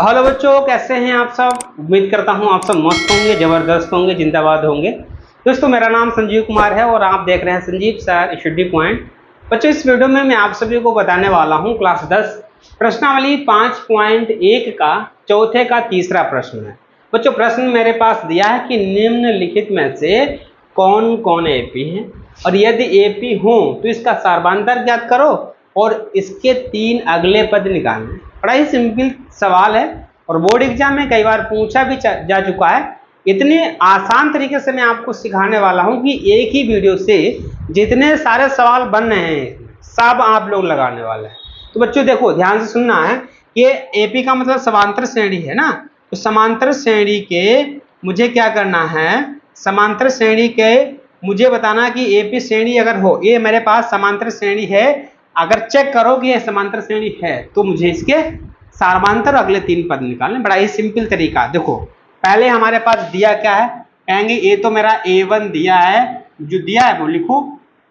Hello बच्चों, कैसे हैं आप सब। उम्मीद करता हूं आप सब मस्त होंगे, जबरदस्त होंगे, जिंदाबाद होंगे। दोस्तों, मेरा नाम संजीव कुमार है और आप देख रहे हैं संजीव सर स्टडी पॉइंट। बच्चों, इस वीडियो में मैं आप सभी को बताने वाला हूं क्लास 10 प्रश्नावली 5.1 का चौथे का तीसरा प्रश्न है। बच्चों, प्रश्न मेरे पास दिया है कि निम्नलिखित में से कौन कौन एपी है, और यदि एपी हो तो इसका सार्वधातुक ज्ञात करो और इसके 3 अगले पद निकालना। बड़ा ही सिंपल सवाल है और बोर्ड एग्जाम में कई बार पूछा भी जा चुका है। इतने आसान तरीके से मैं आपको सिखाने वाला हूं कि एक ही वीडियो से जितने सारे सवाल बन रहे हैं सब आप लोग लगाने वाले हैं। तो बच्चों देखो, ध्यान से सुनना है कि एपी का मतलब समांतर श्रेणी है ना। तो समांतर श्रेणी के मुझे क्या करना है, समांतर श्रेणी के मुझे बताना कि एपी श्रेणी अगर हो, ये मेरे पास समांतर श्रेणी है, अगर चेक करो कि ये समांतर श्रेणी है तो मुझे इसके सार्वधातुक अगले 3 पद निकालने। बड़ा ही सिंपल तरीका। देखो, पहले हमारे पास दिया क्या है, कहेंगे ये तो मेरा A1 दिया है, जो दिया है वो लिखो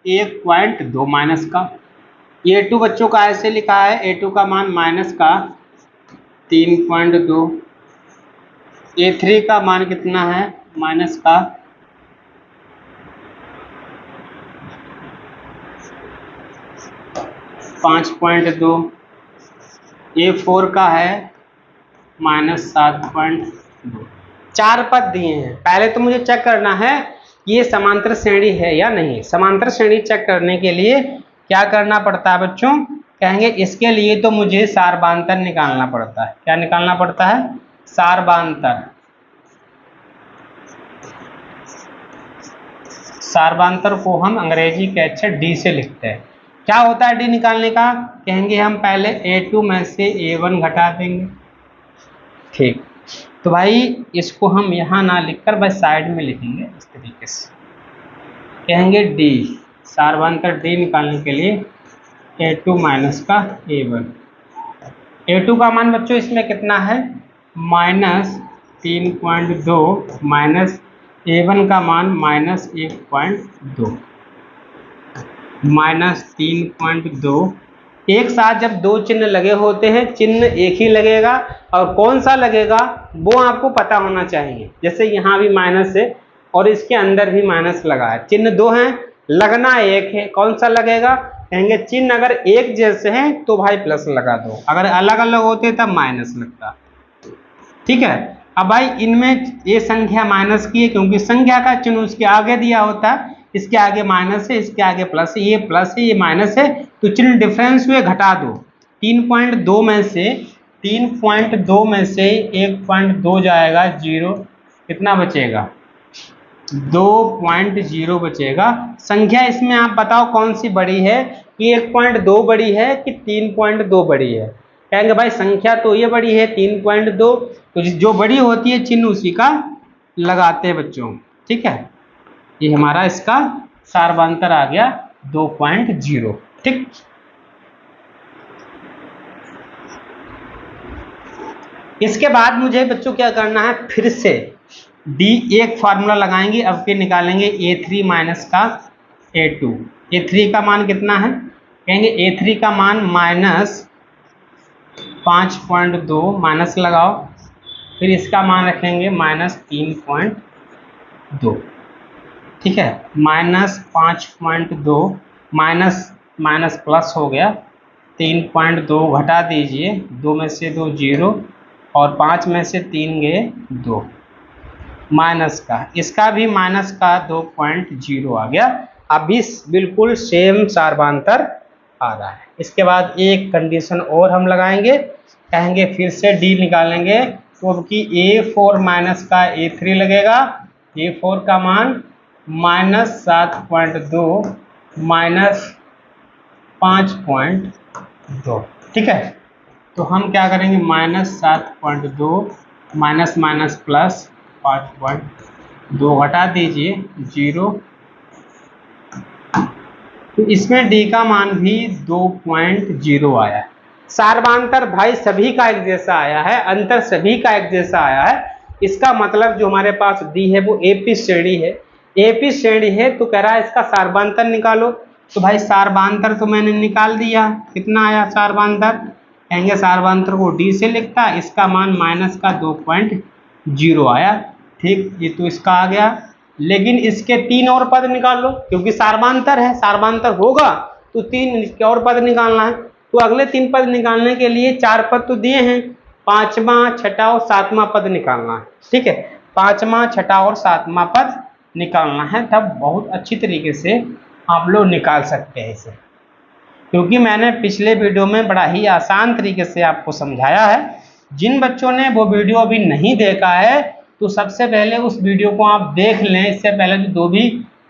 1.2 माइनस का। A2 बच्चों का ऐसे लिखा है, A2 का मान माइनस का 3.2। A3 का मान कितना है, माइनस का 5.2। A4 का है माइनस 7.2। 4 पद दिए हैं। पहले तो मुझे चेक करना है कि ये समांतर श्रेणी है या नहीं। समांतर श्रेणी चेक करने के लिए क्या करना पड़ता है बच्चों, कहेंगे इसके लिए तो मुझे सार्वधातुक निकालना पड़ता है। क्या निकालना पड़ता है, सार्वधातुक। सार्वधातुक को हम अंग्रेजी के अक्षर डी से लिखते हैं। क्या होता है डी निकालने का, कहेंगे हम पहले A2 में से A1 घटा देंगे। ठीक, तो भाई इसको हम यहाँ ना लिखकर बस साइड में लिखेंगे इस तरीके से। कहेंगे डी, सार्वधातुक डी निकालने के लिए A2 माइनस का A1। A2 का मान बच्चों इसमें कितना है, माइनस 3.2 माइनस A1 का मान माइनस 1.2 माइनस 3.2। एक साथ जब दो चिन्ह लगे होते हैं, चिन्ह एक ही लगेगा और कौन सा लगेगा वो आपको पता होना चाहिए। जैसे यहाँ भी माइनस है और इसके अंदर भी माइनस लगा है, चिन्ह दो हैं, लगना एक है। कौन सा लगेगा, कहेंगे चिन्ह अगर एक जैसे हैं तो भाई प्लस लगा दो, अगर अलग अलग होते तब माइनस लगता। ठीक है, अब भाई इनमें ये संख्या माइनस की है क्योंकि संख्या का चिन्ह उसके आगे दिया होता है। इसके आगे माइनस है, इसके आगे प्लस है, ये प्लस है, ये माइनस है, तो चिन्ह डिफरेंस हुए, घटा दो। 3.2 में से 1.2 जाएगा 0, कितना बचेगा, 2.0 बचेगा। संख्या इसमें आप बताओ कौन सी बड़ी है, कि 1.2 बड़ी है कि 3.2 बड़ी है। कहेंगे भाई संख्या तो ये बड़ी है 3.2, तो जो बड़ी होती है चिन्ह उसी का लगाते हैं बच्चों। ठीक है, ये हमारा इसका सार्वधातुक आ गया 2.0। ठीक, इसके बाद मुझे बच्चों क्या करना है, फिर से डी एक फार्मूला लगाएंगे, अब फिर निकालेंगे A3 माइनस का A2। A3 का मान कितना है, कहेंगे A3 का मान माइनस 5.2, माइनस लगाओ, फिर इसका मान रखेंगे माइनस 3.2। ठीक है, माइनस 5.2 माइनस माइनस प्लस हो गया, 3.2 घटा दीजिए, 2 में से 2 0 और 5 में से 3 गए 2, माइनस का, इसका भी माइनस का 2.0 आ गया। अभी बिल्कुल सेम सार्वधातुक आ रहा है। इसके बाद एक कंडीशन और हम लगाएंगे, कहेंगे फिर से डी निकालेंगे, तो कि A4 माइनस का A3 लगेगा। A4 का मान माइनस 7.2 माइनस 5.2। ठीक है, तो हम क्या करेंगे, माइनस 7.2 माइनस माइनस प्लस 5.2 घटा दीजिए 0, तो इसमें डी का मान भी 2.0 आया। सार्वधातुक भाई सभी का एक जैसा आया है, अंतर सभी का एक जैसा आया है। इसका मतलब जो हमारे पास डी है वो एपी श्रेणी है। एपी श्रेणी है तो कह रहा है इसका सार्वधातुक निकालो। तो भाई सार्वधातुक तो मैंने निकाल दिया, कितना आया सार्वधातुक, कहेंगे सार्वधातुक को डी से लिखता, इसका मान माइनस का 2.0 आया। ठीक, ये तो इसका आ गया। लेकिन इसके 3 और पद निकाल लो, क्योंकि सार्वधातुक है, सार्वधातुक होगा तो 3 इसके और पद निकालना है। तो अगले 3 पद निकालने के लिए 4 पद तो दिए हैं, 5वां 6वां और 7वां पद निकालना है। ठीक है, 5वां 6वां और 7वां पद निकालना है, तब बहुत अच्छी तरीके से आप लोग निकाल सकते हैं इसे, क्योंकि मैंने पिछले वीडियो में बड़ा ही आसान तरीके से आपको समझाया है। जिन बच्चों ने वो वीडियो अभी नहीं देखा है तो सबसे पहले उस वीडियो को आप देख लें। इससे पहले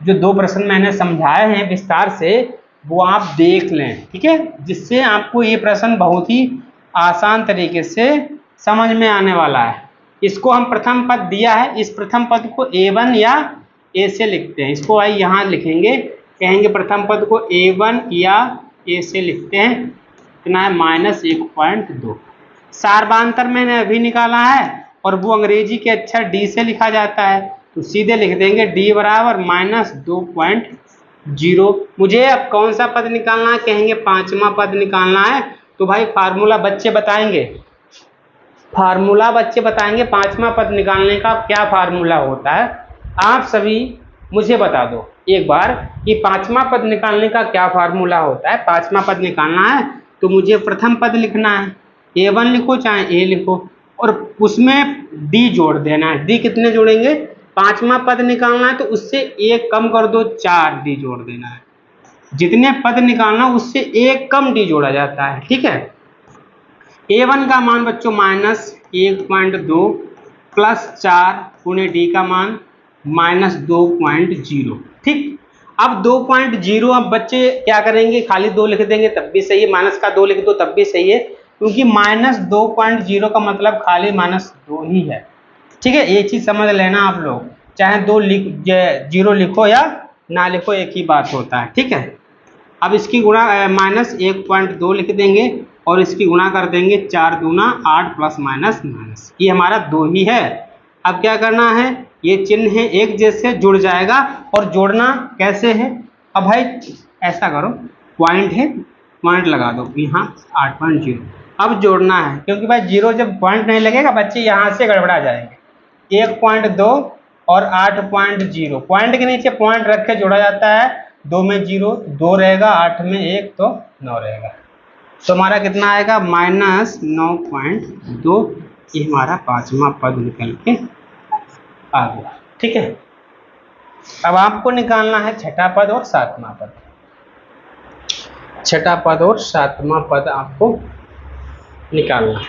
जो दो प्रश्न मैंने समझाए हैं विस्तार से, वो आप देख लें। ठीक है, जिससे आपको ये प्रश्न बहुत ही आसान तरीके से समझ में आने वाला है। इसको हम प्रथम पद दिया है, इस प्रथम पद को A1 या A से लिखते हैं। इसको आई यहाँ लिखेंगे, कहेंगे प्रथम पद को A1 या A से लिखते हैं। कितना है, -1.2। सार्वधातुक मैंने अभी निकाला है और वो अंग्रेजी के अक्षर डी से लिखा जाता है, तो सीधे लिख देंगे D बराबर -2.0। मुझे अब कौन सा पद निकालना है, कहेंगे 5वां पद निकालना है। तो भाई फार्मूला बच्चे बताएंगे, 5वां पद निकालने का क्या फार्मूला होता है। आप सभी मुझे बता दो एक बार कि 5वां पद निकालने का क्या फार्मूला होता है। 5वां पद निकालना है तो मुझे प्रथम पद लिखना है, A1 लिखो चाहे A लिखो, और उसमें D जोड़ देना है। D कितने जोड़ेंगे, 5वां पद निकालना है तो उससे 1 कम कर दो, 4 D जोड़ देना है। जितने पद निकालना उससे 1 कम D जोड़ा जाता है। ठीक है, A1 का मान बच्चों -1.2 प्लस 4 गुणे D का मान -2.0। ठीक, अब 2.0 अब बच्चे क्या करेंगे, खाली 2 लिख देंगे तब भी सही है, माइनस का 2 लिख दो तब भी सही है, क्योंकि -2.0 का मतलब खाली -2 ही है। ठीक है, एक चीज समझ लेना आप लोग, चाहे 0 लिखो या ना लिखो एक ही बात होता है। ठीक है, अब इसकी गुणा -1.2 लिख देंगे और इसकी गुणा कर देंगे 4 दूना 8 प्लस माइनस माइनस, ये हमारा 2 ही है। अब क्या करना है, ये चिन्ह है एक जैसे जुड़ जाएगा, और जोड़ना कैसे है, अब भाई ऐसा करो, पॉइंट है, पॉइंट लगा दो यहाँ 8.0। अब जोड़ना है, क्योंकि भाई 0 जब पॉइंट नहीं लगेगा बच्चे यहाँ से गड़बड़ा जाएंगे। 1.2 और 8.0, पॉइंट के नीचे पॉइंट रख के जोड़ा जाता है। 2 में 0 2 रहेगा, 8 में 1 तो 9 रहेगा, तो हमारा कितना आएगा -9.2। ये हमारा 5वां पद निकल के आ गया। ठीक है, अब आपको निकालना है 6ठा पद और 7वां पद। 6ठा पद और 7वां पद आपको निकालना है।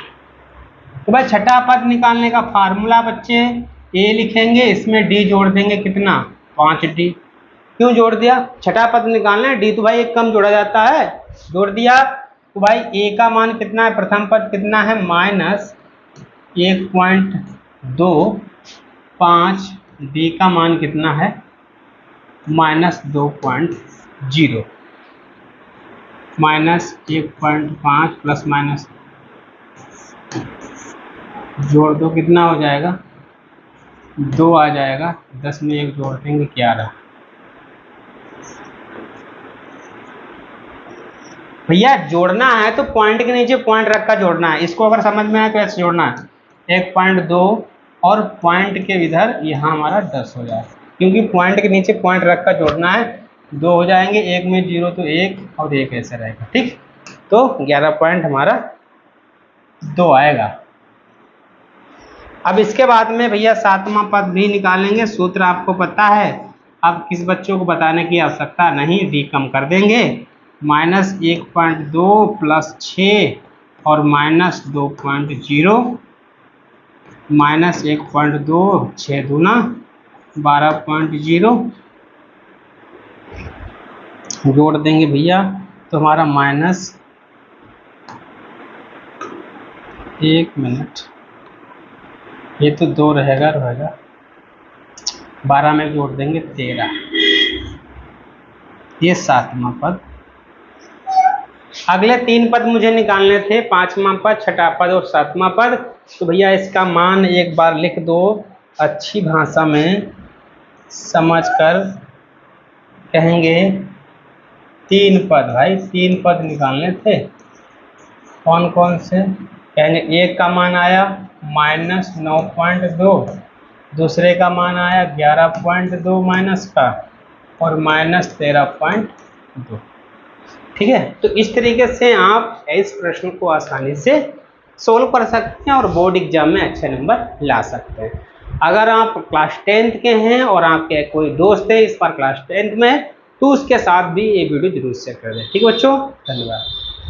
तो भाई 6ठा पद निकालने का फार्मूला बच्चे A लिखेंगे, इसमें D जोड़ देंगे, कितना 5D। क्यों जोड़ दिया, 6ठा पद निकालना है, D तो भाई 1 कम जोड़ा जाता है, जोड़ दिया। तो भाई A का मान कितना है, प्रथम पद कितना है -1.2, 5, D का मान कितना है -2.0, -1.5 प्लस माइनस जोड़ दो, कितना हो जाएगा 2 आ जाएगा, 10 में 1 जोड़ देंगे 11। भैया जोड़ना है तो पॉइंट के नीचे पॉइंट रख कर जोड़ना है। इसको अगर समझ में आए तो ऐसे जोड़ना है, 1.2 और पॉइंट के इधर यहाँ हमारा 10 हो जाए, क्योंकि पॉइंट के नीचे पॉइंट रख कर जोड़ना है। 2 हो जाएंगे, 1 में 0 तो 1 और 1 ऐसे रहेगा। ठीक, तो 11 पॉइंट हमारा 2 आएगा। अब इसके बाद में भैया 7वां पद भी निकालेंगे, सूत्र आपको पता है। अब किस बच्चों को बताने की आवश्यकता नहीं, D कम कर देंगे, -1.2 प्लस 6 और -2.0, -1.2 6 दूना 12.0 जोड़ देंगे भैया, तो हमारा -1 मिनट, ये तो 2 रहेगा 12 में जोड़ देंगे 13, ये 7वां पद। अगले 3 पद मुझे निकालने थे, 5वां पद, 6ठा पद और 7वां पद। तो भैया इसका मान एक बार लिख दो अच्छी भाषा में समझकर, कहेंगे 3 पद, भाई 3 पद निकालने थे। कौन कौन से, यानी एक का मान आया -9.2, दूसरे का मान आया 11.2 माइनस का, और -13.2। ठीक है, तो इस तरीके से आप इस प्रश्न को आसानी से सोल्व कर सकते हैं और बोर्ड एग्जाम में अच्छे नंबर ला सकते हैं। अगर आप क्लास 10th के हैं और आपके कोई दोस्त है इस बार क्लास 10th में, तो उसके साथ भी ये वीडियो जरूर शेयर कर दें। ठीक है बच्चों, धन्यवाद।